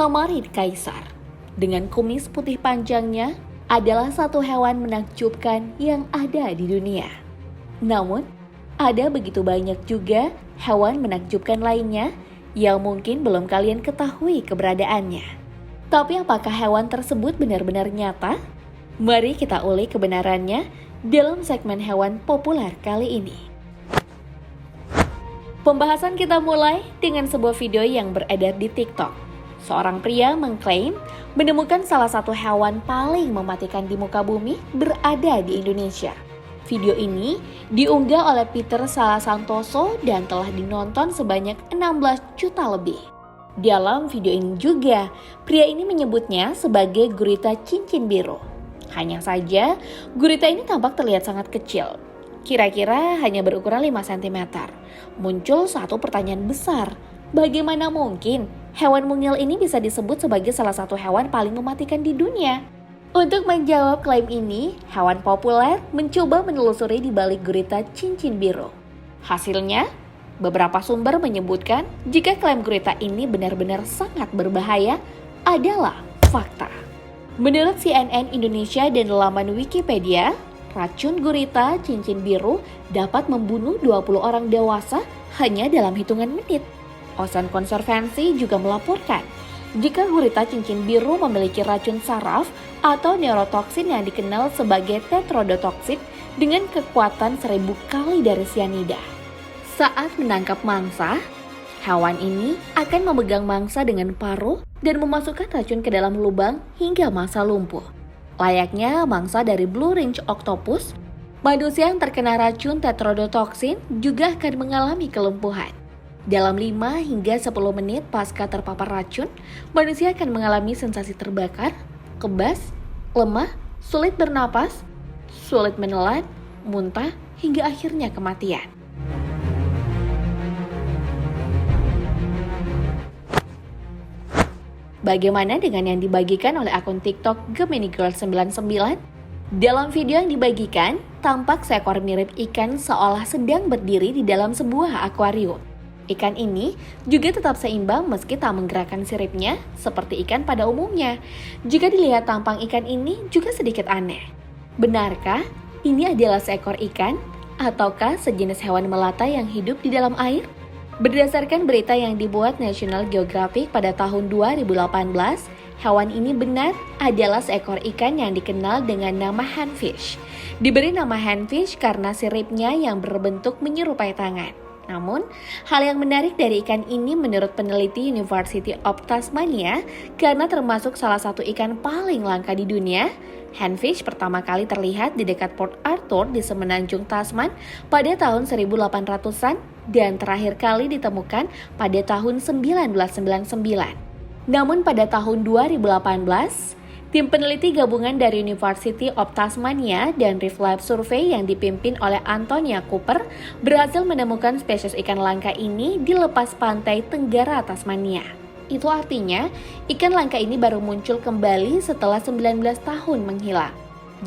Tamarin kaisar dengan kumis putih panjangnya adalah satu hewan menakjubkan yang ada di dunia. Namun, ada begitu banyak juga hewan menakjubkan lainnya yang mungkin belum kalian ketahui keberadaannya. Tapi apakah hewan tersebut benar-benar nyata? Mari kita ulik kebenarannya dalam segmen hewan populer kali ini. Pembahasan kita mulai dengan sebuah video yang beredar di TikTok. Seorang pria mengklaim menemukan salah satu hewan paling mematikan di muka bumi berada di Indonesia. Video ini diunggah oleh Peter Salasantoso dan telah dinonton sebanyak 16 juta lebih. Dalam video ini juga, pria ini menyebutnya sebagai gurita cincin biru. Hanya saja, gurita ini tampak terlihat sangat kecil. Kira-kira hanya berukuran 5 cm. Muncul satu pertanyaan besar. Bagaimana mungkin hewan mungil ini bisa disebut sebagai salah satu hewan paling mematikan di dunia? Untuk menjawab klaim ini, hewan populer mencoba menelusuri di balik gurita cincin biru. Hasilnya, beberapa sumber menyebutkan jika klaim gurita ini benar-benar sangat berbahaya adalah fakta. Menurut CNN Indonesia dan laman Wikipedia, racun gurita cincin biru dapat membunuh 20 orang dewasa hanya dalam hitungan menit. Ocean Conservancy juga melaporkan jika gurita cincin biru memiliki racun saraf atau neurotoksin yang dikenal sebagai tetrodotoksin dengan kekuatan 1000 kali dari sianida. Saat menangkap mangsa, hewan ini akan memegang mangsa dengan paruh dan memasukkan racun ke dalam lubang hingga mangsa lumpuh. Layaknya mangsa dari Blue Ridge Octopus, manusia yang terkena racun tetrodotoksin juga akan mengalami kelumpuhan. Dalam 5 hingga 10 menit pasca terpapar racun, manusia akan mengalami sensasi terbakar, kebas, lemah, sulit bernapas, sulit menelan, muntah, hingga akhirnya kematian. Bagaimana dengan yang dibagikan oleh akun TikTok GeminiGirl99? Dalam video yang dibagikan, tampak seekor mirip ikan seolah sedang berdiri di dalam sebuah akuarium. Ikan ini juga tetap seimbang meski tak menggerakkan siripnya seperti ikan pada umumnya. Jika dilihat tampang ikan ini juga sedikit aneh. Benarkah ini adalah seekor ikan ataukah sejenis hewan melata yang hidup di dalam air? Berdasarkan berita yang dibuat National Geographic pada tahun 2018, hewan ini benar adalah seekor ikan yang dikenal dengan nama handfish. Diberi nama handfish karena siripnya yang berbentuk menyerupai tangan. Namun, hal yang menarik dari ikan ini menurut peneliti University of Tasmania karena termasuk salah satu ikan paling langka di dunia. Handfish pertama kali terlihat di dekat Port Arthur di semenanjung Tasman pada tahun 1800-an dan terakhir kali ditemukan pada tahun 1999. Namun pada tahun 2018, tim peneliti gabungan dari University of Tasmania dan Reef Lab Survey yang dipimpin oleh Antonia Cooper berhasil menemukan spesies ikan langka ini di lepas pantai tenggara Tasmania. Itu artinya, ikan langka ini baru muncul kembali setelah 19 tahun menghilang.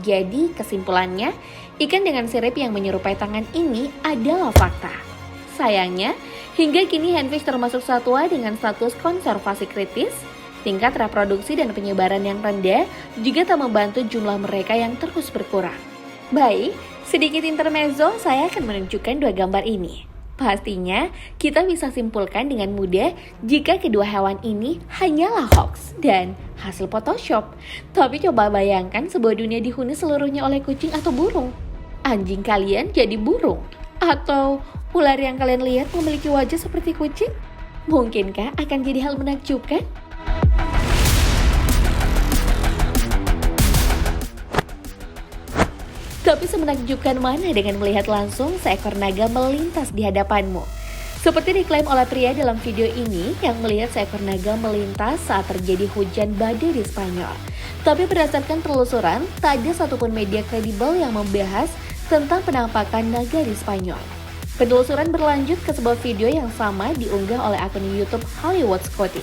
Jadi, kesimpulannya, ikan dengan sirip yang menyerupai tangan ini adalah fakta. Sayangnya, hingga kini handfish termasuk satwa dengan status konservasi kritis. Tingkat reproduksi dan penyebaran yang rendah juga tak membantu jumlah mereka yang terus berkurang. Baik, sedikit intermezzo, saya akan menunjukkan 2 gambar ini. Pastinya, kita bisa simpulkan dengan mudah jika kedua hewan ini hanyalah hoax dan hasil Photoshop. Tapi coba bayangkan sebuah dunia dihuni seluruhnya oleh kucing atau burung. Anjing kalian jadi burung? Atau ular yang kalian lihat memiliki wajah seperti kucing? Mungkinkah akan jadi hal menakjubkan? Tapi semenakjubkan mana dengan melihat langsung seekor naga melintas di hadapanmu? Seperti diklaim oleh pria dalam video ini yang melihat seekor naga melintas saat terjadi hujan badai di Spanyol. Tapi berdasarkan telusuran, tak ada satupun media kredibel yang membahas tentang penampakan naga di Spanyol. Penelusuran berlanjut ke sebuah video yang sama diunggah oleh akun YouTube Hollywood Scotty.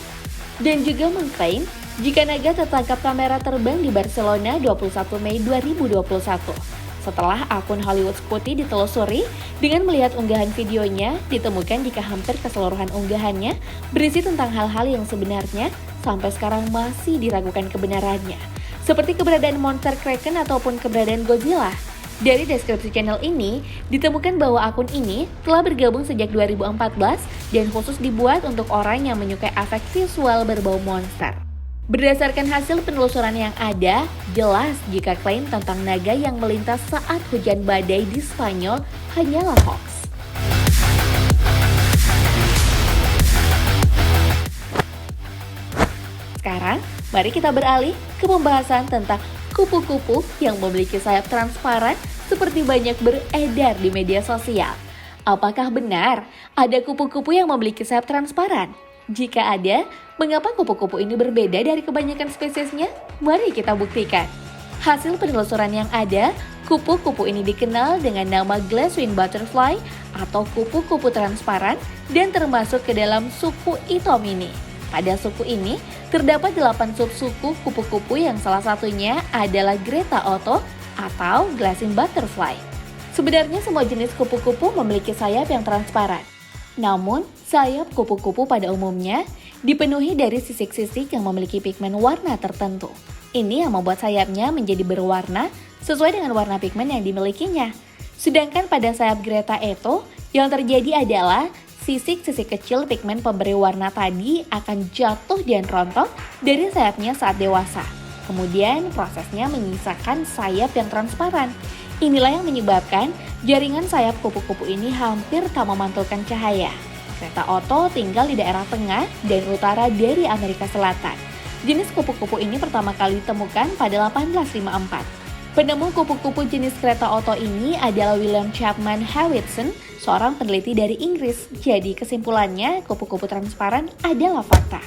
Dan juga mengklaim jika naga tertangkap kamera terbang di Barcelona 21 Mei 2021. Setelah akun Hollywood Scotty ditelusuri, dengan melihat unggahan videonya, ditemukan jika hampir keseluruhan unggahannya berisi tentang hal-hal yang sebenarnya sampai sekarang masih diragukan kebenarannya, seperti keberadaan monster Kraken ataupun keberadaan Godzilla. Dari deskripsi channel ini, ditemukan bahwa akun ini telah bergabung sejak 2014 dan khusus dibuat untuk orang yang menyukai efek visual berbau monster. Berdasarkan hasil penelusuran yang ada, jelas jika klaim tentang naga yang melintas saat hujan badai di Spanyol hanyalah hoax. Sekarang, mari kita beralih ke pembahasan tentang kupu-kupu yang memiliki sayap transparan seperti banyak beredar di media sosial. Apakah benar ada kupu-kupu yang memiliki sayap transparan? Jika ada, mengapa kupu-kupu ini berbeda dari kebanyakan spesiesnya? Mari kita buktikan. Hasil penelusuran yang ada, kupu-kupu ini dikenal dengan nama glasswing butterfly atau kupu-kupu transparan dan termasuk ke dalam suku Itomini. Pada suku ini, terdapat 8 subsuku kupu-kupu yang salah satunya adalah Greta Otto atau glasswing butterfly. Sebenarnya semua jenis kupu-kupu memiliki sayap yang transparan. Namun, sayap kupu-kupu pada umumnya dipenuhi dari sisik-sisik yang memiliki pigmen warna tertentu. Ini yang membuat sayapnya menjadi berwarna sesuai dengan warna pigmen yang dimilikinya. Sedangkan pada sayap Greta Otto, yang terjadi adalah sisik-sisik kecil pigmen pemberi warna tadi akan jatuh dan rontok dari sayapnya saat dewasa. Kemudian prosesnya menyisakan sayap yang transparan. Inilah yang menyebabkan jaringan sayap kupu-kupu ini hampir tak memantulkan cahaya. Greta Otto tinggal di daerah tengah dan utara dari Amerika Selatan. Jenis kupu-kupu ini pertama kali ditemukan pada 1854. Penemu kupu-kupu jenis Greta Otto ini adalah William Chapman Hewitson, seorang peneliti dari Inggris. Jadi kesimpulannya, kupu-kupu transparan adalah fakta.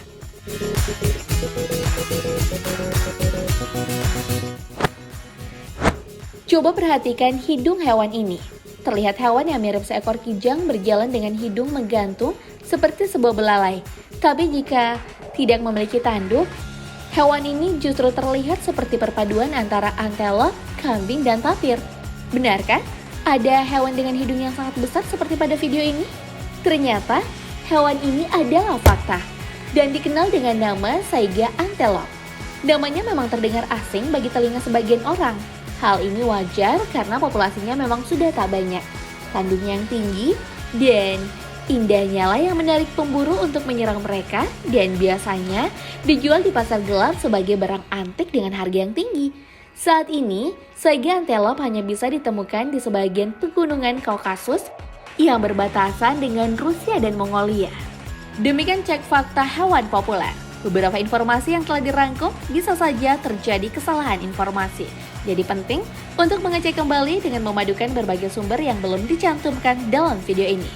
Coba perhatikan hidung hewan ini. Terlihat hewan yang mirip seekor kijang berjalan dengan hidung menggantung seperti sebuah belalai. Tapi jika tidak memiliki tanduk, hewan ini justru terlihat seperti perpaduan antara antelop, kambing, dan tapir. Benarkah ada hewan dengan hidung yang sangat besar seperti pada video ini? Ternyata hewan ini adalah fakta dan dikenal dengan nama Saiga antelope. Namanya memang terdengar asing bagi telinga sebagian orang. Hal ini wajar karena populasinya memang sudah tak banyak. Tanduknya yang tinggi dan indahnya lah yang menarik pemburu untuk menyerang mereka dan biasanya dijual di pasar gelap sebagai barang antik dengan harga yang tinggi. Saat ini, Saiga antelope hanya bisa ditemukan di sebagian pegunungan Kaukasus yang berbatasan dengan Rusia dan Mongolia. Demikian cek fakta hewan populer. Beberapa informasi yang telah dirangkum bisa saja terjadi kesalahan informasi. Jadi penting untuk mengecek kembali dengan memadukan berbagai sumber yang belum dicantumkan dalam video ini.